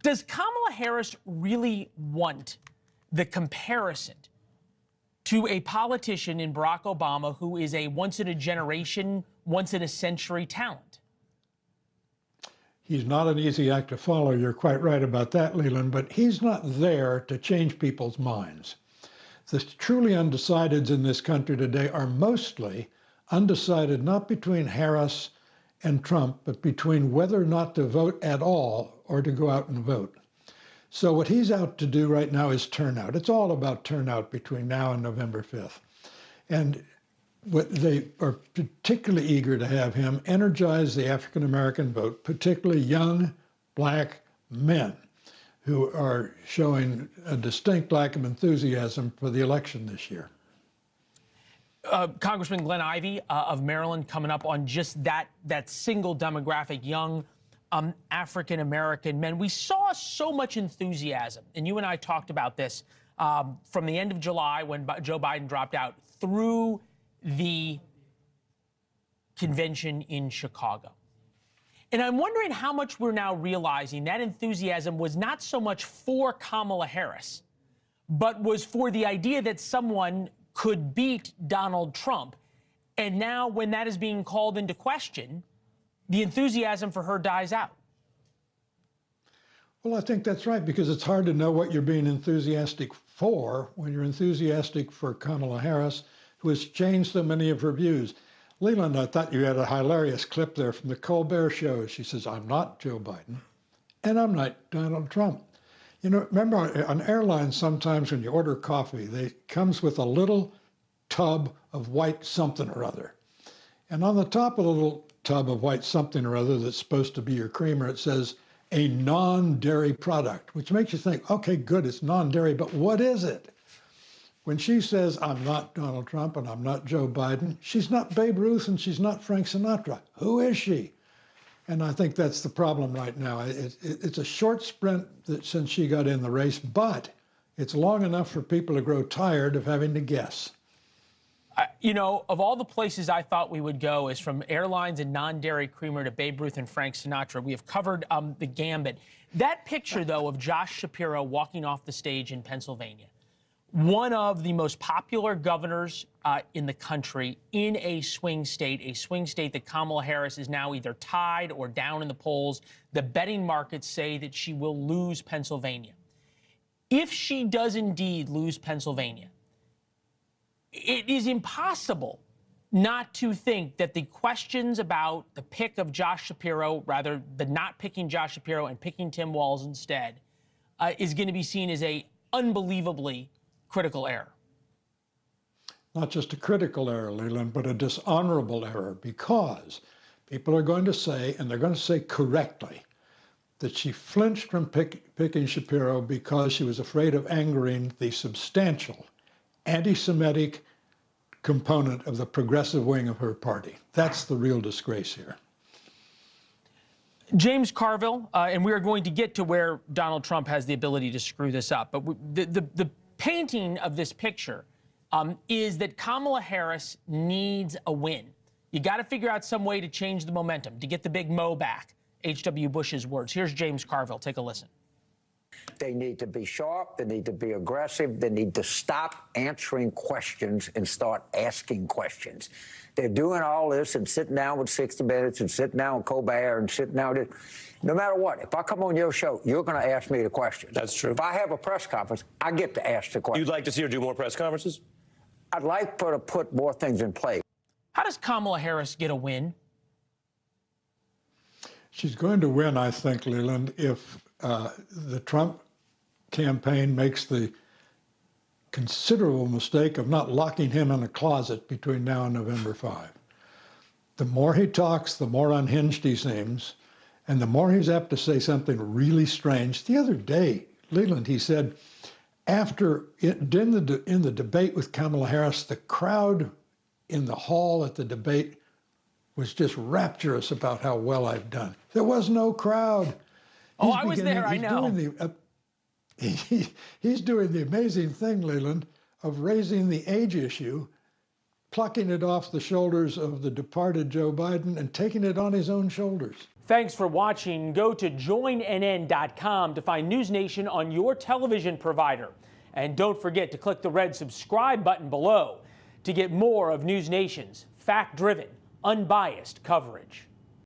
Does Kamala Harris really want the comparison to a politician in Barack Obama who is a once-in-a-generation, once-in-a-century talent? He's not an easy act to follow. You're quite right about that, Leland, but he's not there to change people's minds. The truly undecideds in this country today are mostly undecided not between Harris and Trump, but between whether or not to vote at all or to go out and vote. So what he's out to do right now is turnout. It's all about turnout between now and November 5th. And what they are particularly eager to have him energize the African-American vote, particularly young black men who are showing a distinct lack of enthusiasm for the election this year. Congressman Glenn Ivey of Maryland coming up on just that single demographic, young African-American men. We saw so much enthusiasm, and you and I talked about this from the end of July when Joe Biden dropped out through the convention in Chicago. And I'm wondering how much we're now realizing that enthusiasm was not so much for Kamala Harris, but was for the idea that someone could beat Donald Trump. And now when that is being called into question, the enthusiasm for her dies out. Well, I think that's right, because it's hard to know what you're being enthusiastic for when you're enthusiastic for Kamala Harris, who has changed so many of her views. Leland, I thought you had a hilarious clip there from the Colbert Show. She says, "I'm not Joe Biden, and I'm not Donald Trump." You know, remember on airlines, sometimes when you order coffee, it comes with a little tub of white something or other. And on the top of the little tub of white something or other that's supposed to be your creamer, it says, "a non-dairy product," which makes you think, okay, good, it's non-dairy, but what is it? When she says, "I'm not Donald Trump and I'm not Joe Biden," she's not Babe Ruth and she's not Frank Sinatra. Who is she? And I think that's the problem right now. It's a short sprint since she got in the race, but it's long enough for people to grow tired of having to guess. You know, of all the places I thought we would go is from airlines and non-dairy creamer to Babe Ruth and Frank Sinatra. We have covered the gambit. That picture, though, of Josh Shapiro walking off the stage in Pennsylvania, one of the most popular governors in the country in a swing state that Kamala Harris is now either tied or down in the polls. The betting markets say that she will lose Pennsylvania. If she does indeed lose Pennsylvania, it is impossible not to think that the questions about the pick of Josh Shapiro, rather the not picking Josh Shapiro and picking Tim Walz instead, is going to be seen as a unbelievably critical error. Not just a critical error, Leland, but a dishonorable error, because people are going to say, and they're going to say correctly, that she flinched from picking Shapiro because she was afraid of angering the substantial anti-Semitic component of the progressive wing of her party. That's the real disgrace here. James Carville, and we are going to get to where Donald Trump has the ability to screw this up, but the painting of this picture is that Kamala Harris needs a win. You got to figure out some way to change the momentum, to get the big Mo back. H.W. Bush's words. Here's James Carville. Take a listen. They need to be sharp. They need to be aggressive. They need to stop answering questions and start asking questions. They're doing all this and sitting down with 60 Minutes and sitting down with Colbert and sitting down with... No matter what, if I come on your show, you're going to ask me the question. That's true. If I have a press conference, I get to ask the question. You'd like to see her do more press conferences? I'd like for her to put more things in place. How does Kamala Harris get a win? She's going to win, I think, Leland, if the Trump campaign makes the considerable mistake of not locking him in a closet between now and November 5. The more he talks, the more unhinged he seems, and the more he's apt to say something really strange. The other day, Leland, he said, in the debate with Kamala Harris, the crowd in the hall at the debate was just rapturous about how well I've done. There was no crowd. Oh, I was there, I know. He's doing the amazing thing, Leland, of raising the age issue, plucking it off the shoulders of the departed Joe Biden and taking it on his own shoulders. Thanks for watching. Go to joinnn.com to find NewsNation on your television provider. And don't forget to click the red subscribe button below to get more of NewsNation's fact-driven, unbiased coverage.